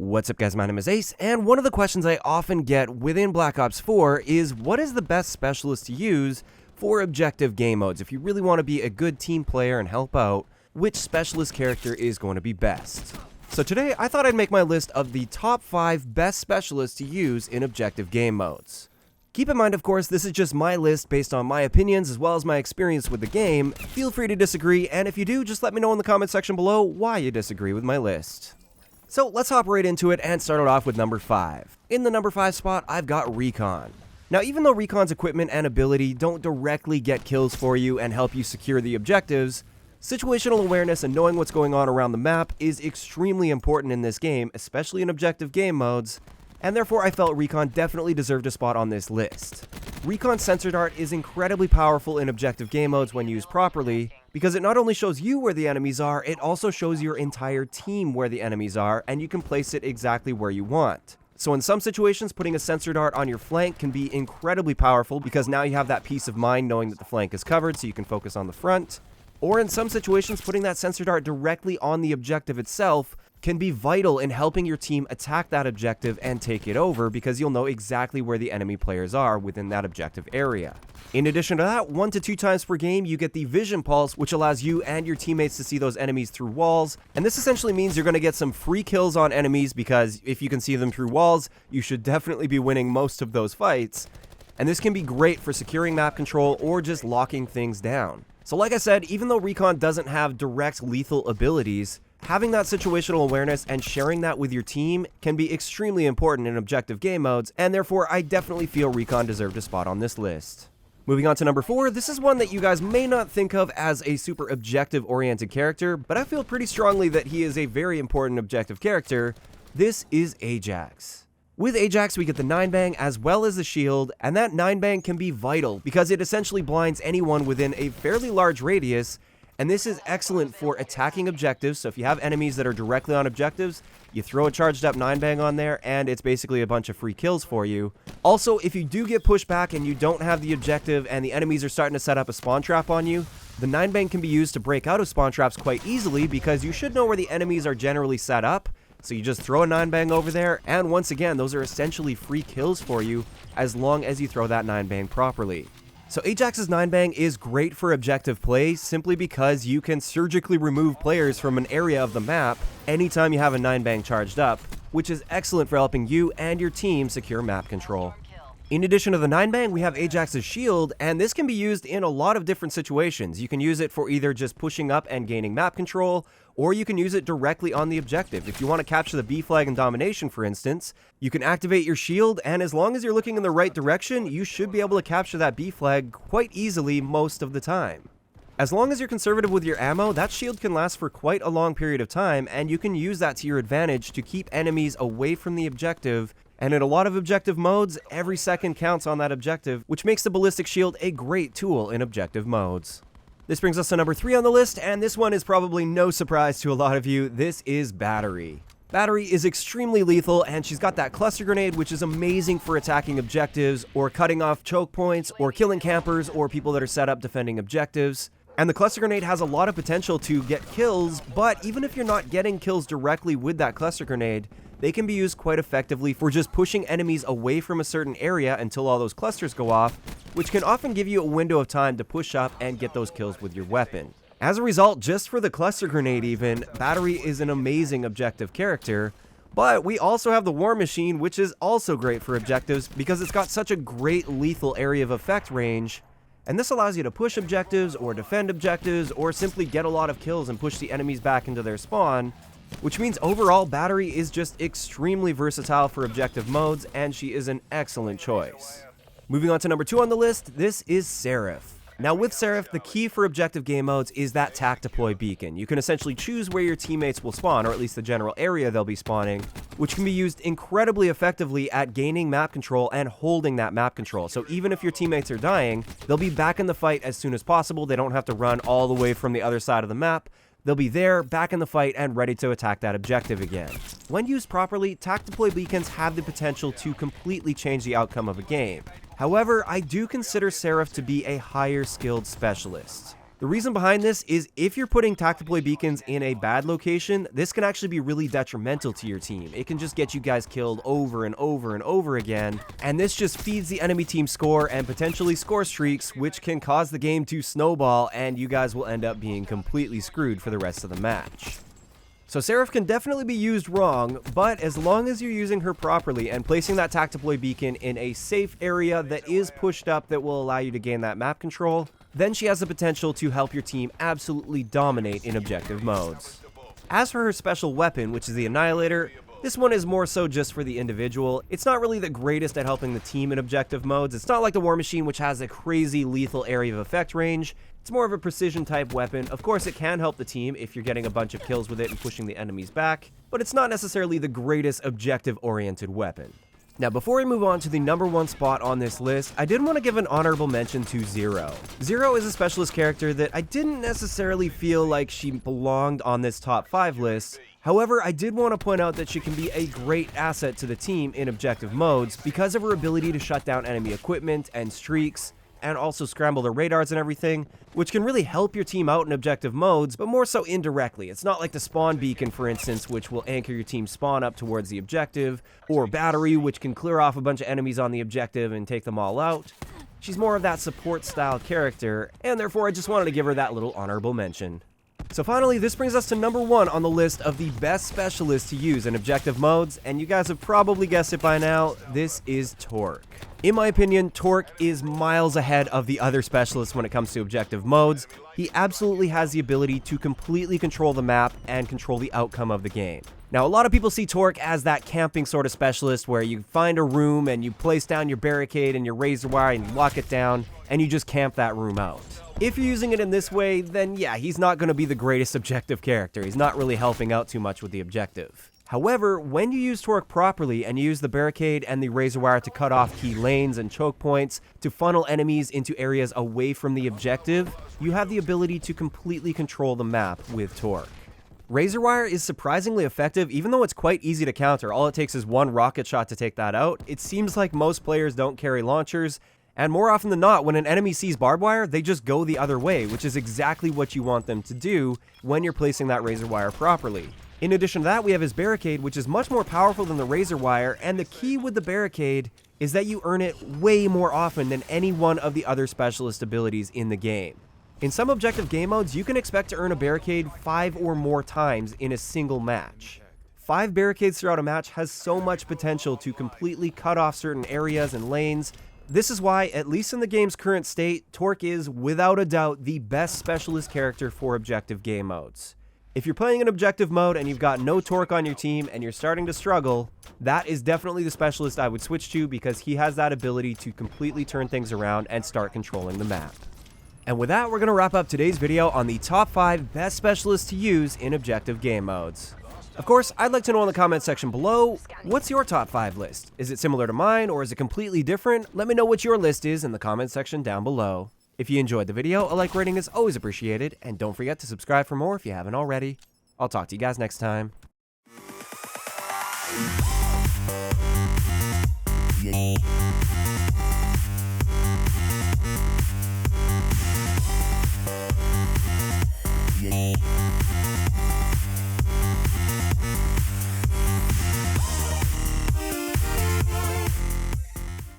What's up guys, my name is Ace, and one of the questions I often get within Black Ops 4 is what is the best specialist to use for objective game modes? If you really want to be a good team player and help out, which specialist character is going to be best? So today I thought I'd make my list of the top 5 best specialists to use in objective game modes. Keep in mind, of course, this is just my list based on my opinions as well as my experience with the game. Feel free to disagree, and if you do, just let me know in the comment section below why you disagree with my list. So let's hop right into it and start it off with number 5. In the number 5 spot, I've got Recon. Now, even though Recon's equipment and ability don't directly get kills for you and help you secure the objectives, situational awareness and knowing what's going on around the map is extremely important in this game, especially in objective game modes, and therefore I felt Recon definitely deserved a spot on this list. Recon's sensor dart is incredibly powerful in objective game modes when used properly, because it not only shows you where the enemies are, it also shows your entire team where the enemies are, and you can place it exactly where you want. So in some situations, putting a sensor dart on your flank can be incredibly powerful, because now you have that peace of mind knowing that the flank is covered so you can focus on the front. Or in some situations, putting that sensor dart directly on the objective itself can be vital in helping your team attack that objective and take it over, because you'll know exactly where the enemy players are within that objective area. In addition to that, 1 to 2 times per game you get the vision pulse, which allows you and your teammates to see those enemies through walls, and this essentially means you're going to get some free kills on enemies, because if you can see them through walls, you should definitely be winning most of those fights, and this can be great for securing map control or just locking things down. So like I said, even though Recon doesn't have direct lethal abilities, having that situational awareness and sharing that with your team can be extremely important in objective game modes, and therefore I definitely feel Recon deserved a spot on this list. Moving on to number 4, this is one that you guys may not think of as a super objective-oriented character, but I feel pretty strongly that he is a very important objective character. This is Ajax. With Ajax, we get the 9-bang as well as the shield, and that 9-bang can be vital because it essentially blinds anyone within a fairly large radius, and this is excellent for attacking objectives. So if you have enemies that are directly on objectives, you throw a charged up 9-bang on there, and it's basically a bunch of free kills for you. Also, if you do get pushed back and you don't have the objective and the enemies are starting to set up a spawn trap on you, the 9-bang can be used to break out of spawn traps quite easily, because you should know where the enemies are generally set up. So you just throw a 9-bang over there, and once again, those are essentially free kills for you as long as you throw that 9-bang properly. So Ajax's 9-bang is great for objective play simply because you can surgically remove players from an area of the map anytime you have a 9-bang charged up, which is excellent for helping you and your team secure map control. In addition to the 9-bang, we have Ajax's shield, and this can be used in a lot of different situations. You can use it for either just pushing up and gaining map control, or you can use it directly on the objective. If you want to capture the B flag in domination, for instance, you can activate your shield, and as long as you're looking in the right direction, you should be able to capture that B flag quite easily most of the time. As long as you're conservative with your ammo, that shield can last for quite a long period of time, and you can use that to your advantage to keep enemies away from the objective. And in a lot of objective modes, every second counts on that objective, which makes the ballistic shield a great tool in objective modes. This brings us to number 3 on the list, and this one is probably no surprise to a lot of you. This is Battery. Battery is extremely lethal, and she's got that cluster grenade, which is amazing for attacking objectives, or cutting off choke points, or killing campers, or people that are set up defending objectives. And the cluster grenade has a lot of potential to get kills, but even if you're not getting kills directly with that cluster grenade, they can be used quite effectively for just pushing enemies away from a certain area until all those clusters go off, which can often give you a window of time to push up and get those kills with your weapon. As a result, just for the cluster grenade even, Battery is an amazing objective character, but we also have the War Machine, which is also great for objectives because it's got such a great lethal area of effect range, and this allows you to push objectives or defend objectives or simply get a lot of kills and push the enemies back into their spawn, which means overall Battery is just extremely versatile for objective modes, and she is an excellent choice. Moving on to number 2 on the list, this is Seraph. Now with Seraph, the key for objective game modes is that tac deploy beacon. You can essentially choose where your teammates will spawn, or at least the general area they'll be spawning, which can be used incredibly effectively at gaining map control and holding that map control. So even if your teammates are dying, they'll be back in the fight as soon as possible. They don't have to run all the way from the other side of the map. They'll be there, back in the fight, and ready to attack that objective again. When used properly, tac deploy beacons have the potential to completely change the outcome of a game. However, I do consider Seraph to be a higher skilled specialist. The reason behind this is if you're putting tactical beacons in a bad location, this can actually be really detrimental to your team. It can just get you guys killed over and over and over again, and this just feeds the enemy team score and potentially score streaks, which can cause the game to snowball, and you guys will end up being completely screwed for the rest of the match. So Seraph can definitely be used wrong, but as long as you're using her properly and placing that tactical beacon in a safe area that is pushed up that will allow you to gain that map control, then she has the potential to help your team absolutely dominate in objective modes. As for her special weapon, which is the Annihilator, this one is more so just for the individual. It's not really the greatest at helping the team in objective modes. It's not like the War Machine, which has a crazy lethal area of effect range. It's more of a precision type weapon. Of course, it can help the team if you're getting a bunch of kills with it and pushing the enemies back, but it's not necessarily the greatest objective-oriented weapon. Now, before we move on to the #1 spot on this list, I did want to give an honorable mention to Zero. Zero is a specialist character that I didn't necessarily feel like she belonged on this top 5 list. However, I did want to point out that she can be a great asset to the team in objective modes because of her ability to shut down enemy equipment and streaks, and also scramble the radars and everything, which can really help your team out in objective modes, but more so indirectly. It's not like the spawn beacon, for instance, which will anchor your team's spawn up towards the objective, or battery, which can clear off a bunch of enemies on the objective and take them all out. She's more of that support style character, and therefore I just wanted to give her that little honorable mention. So finally, this brings us to #1 on the list of the best specialists to use in objective modes, and you guys have probably guessed it by now, this is Torque. In my opinion, Torque is miles ahead of the other specialists when it comes to objective modes. He absolutely has the ability to completely control the map and control the outcome of the game. Now, a lot of people see Torque as that camping sort of specialist where you find a room and you place down your barricade and your razor wire and you lock it down and you just camp that room out. If you're using it in this way, then yeah, he's not going to be the greatest objective character. He's not really helping out too much with the objective. However, when you use Torque properly and you use the barricade and the razor wire to cut off key lanes and choke points to funnel enemies into areas away from the objective, you have the ability to completely control the map with Torque. Razor wire is surprisingly effective, even though it's quite easy to counter. All it takes is one rocket shot to take that out. It seems like most players don't carry launchers, and more often than not, when an enemy sees barbed wire, they just go the other way, which is exactly what you want them to do when you're placing that razor wire properly. In addition to that, we have his barricade, which is much more powerful than the razor wire, and the key with the barricade is that you earn it way more often than any one of the other specialist abilities in the game. In some objective game modes, you can expect to earn a barricade 5 or more times in a single match. 5 barricades throughout a match has so much potential to completely cut off certain areas and lanes. This is why, at least in the game's current state, Torque is, without a doubt, the best specialist character for objective game modes. If you're playing an objective mode and you've got no Torque on your team and you're starting to struggle, that is definitely the specialist I would switch to because he has that ability to completely turn things around and start controlling the map. And with that, we're going to wrap up today's video on the top 5 best specialists to use in objective game modes. Of course, I'd like to know in the comment section below, what's your top 5 list? Is it similar to mine or is it completely different? Let me know what your list is in the comment section down below. If you enjoyed the video, a like rating is always appreciated, and don't forget to subscribe for more if you haven't already. I'll talk to you guys next time. Yeah.